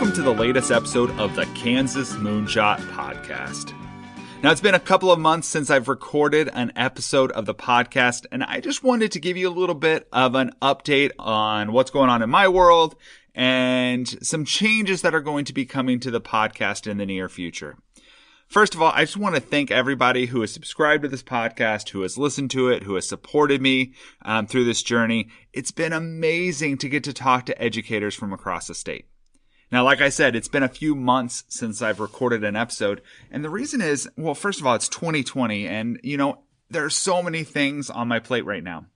welcome to the latest episode of the Kansas Moonshot Podcast. Now, it's been a couple of months since I've recorded an episode of the podcast, and I just wanted to give you a little bit of an update on what's going on in my world and some changes that are going to be coming to the podcast in the near future. First of all, I just want to thank everybody who has subscribed to this podcast, who has listened to it, who has supported me through this journey. It's been amazing to get to talk to educators from across the state. Now, like I said, it's been a few months since I've recorded an episode. And the reason is, well, first of all, it's 2020. And, there are so many things on my plate right now.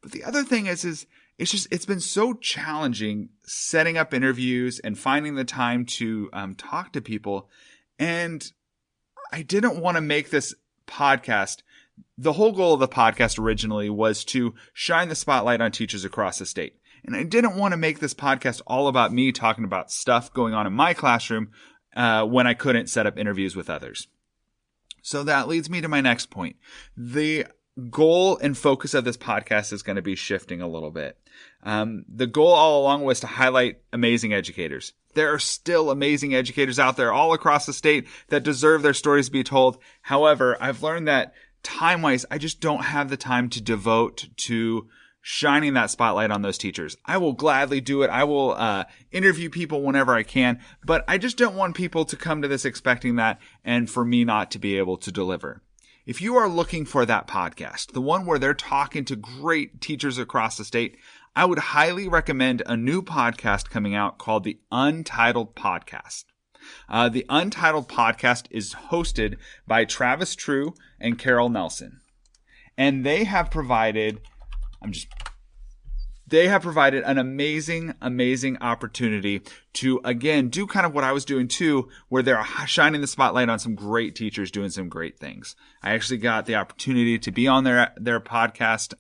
But the other thing is it's been so challenging setting up interviews and finding the time to talk to people. And I didn't want to make this podcast. The whole goal of the podcast originally was to shine the spotlight on teachers across the state. And I didn't want to make this podcast all about me talking about stuff going on in my classroom when I couldn't set up interviews with others. So that leads me to my next point. The goal and focus of this podcast is going to be shifting a little bit. The goal all along was to highlight amazing educators. There are still amazing educators out there all across the state that deserve their stories to be told. However, I've learned that time-wise, I just don't have the time to devote to shining that spotlight on those teachers. I will gladly do it. I will interview people whenever I can, but I just don't want people to come to this expecting that and for me not to be able to deliver. If you are looking for that podcast, the one where they're talking to great teachers across the state, I would highly recommend a new podcast coming out called the Untitled Podcast. The Untitled Podcast is hosted by Travis True and Carol Nelson. And they have provided an amazing opportunity to, again, do kind of what I was doing too, where they're shining the spotlight on some great teachers doing some great things. I actually got the opportunity to be on their podcast.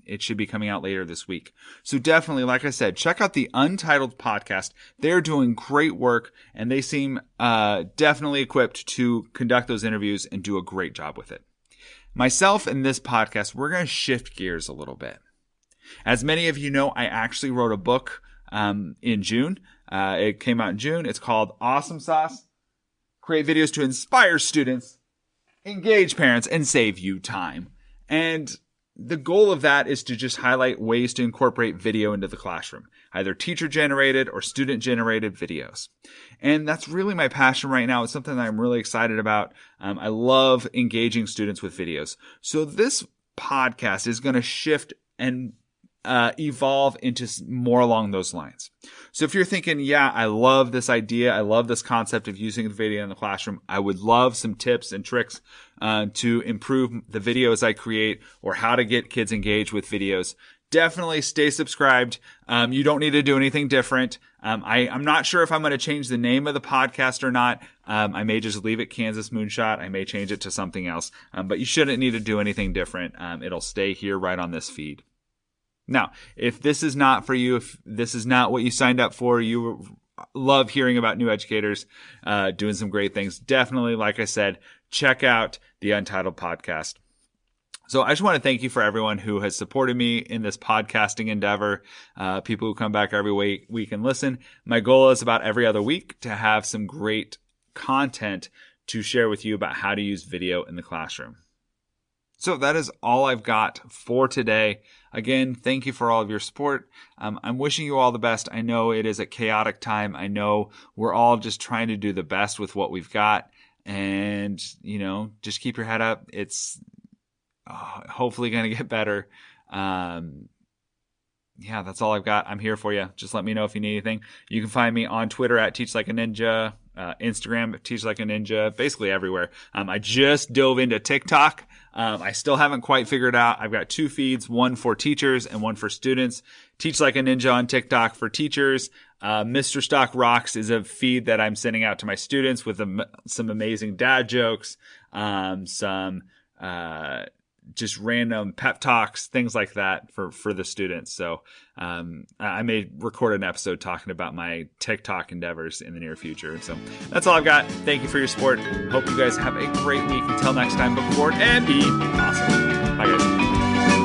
It should be coming out later this week. So definitely, like I said, check out the Untitled Podcast. They're doing great work, and they seem definitely equipped to conduct those interviews and do a great job with it. Myself and this podcast, we're going to shift gears a little bit. As many of you know, I actually wrote a book in June. It came out in June. It's called Awesome Sauce. Create videos to inspire students, engage parents, and save you time. And the goal of that is to just highlight ways to incorporate video into the classroom, either teacher-generated or student-generated videos. And that's really my passion right now. It's something that I'm really excited about. I love engaging students with videos. So this podcast is going to shift and evolve into more along those lines. So if you're thinking, yeah, I love this idea, I love this concept of using the video in the classroom, I would love some tips and tricks to improve the videos I create or how to get kids engaged with videos, definitely stay subscribed. You don't need to do anything different. I'm not sure if I'm going to change the name of the podcast or not. I may just leave it Kansas Moonshot. I may change it to something else, but you shouldn't need to do anything different. It'll stay here right on this feed. Now, if this is not for you, if this is not what you signed up for, you love hearing about new educators doing some great things, definitely, like I said, check out the Untitled Podcast. So I just want to thank you for everyone who has supported me in this podcasting endeavor, people who come back every week and listen. My goal is about every other week to have some great content to share with you about how to use video in the classroom. So that is all I've got for today. Again, thank you for all of your support. I'm wishing you all the best. I know it is a chaotic time. I know we're all just trying to do the best with what we've got. And, just keep your head up. It's hopefully going to get better. Yeah, that's all I've got. I'm here for you. Just let me know if you need anything. You can find me on Twitter at Teach Like a Ninja, Instagram, Teach Like a Ninja, basically everywhere. I just dove into TikTok. I still haven't quite figured out. I've got 2 feeds, one for teachers and one for students. Teach Like a Ninja on TikTok for teachers. Mr. Stock Rocks is a feed that I'm sending out to my students with some amazing dad jokes, some just random pep talks, things like that for the students. So I may record an episode talking about my TikTok endeavors in the near future. So that's all I've got. Thank you for your support. Hope you guys have a great week. Until next time, book forward and be awesome. Bye, guys.